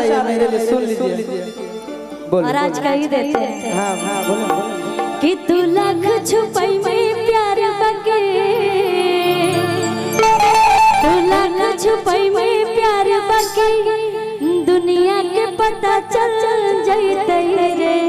रही है मेरे लिए, सुन लीजिए। और आज का ही देते हैं। हाँ हाँ बोलो। कि तू लाख छुपाई में प्यार बके, तू लाख छुपाई में प्यार बके, दुनिया के पता चल जाते रे।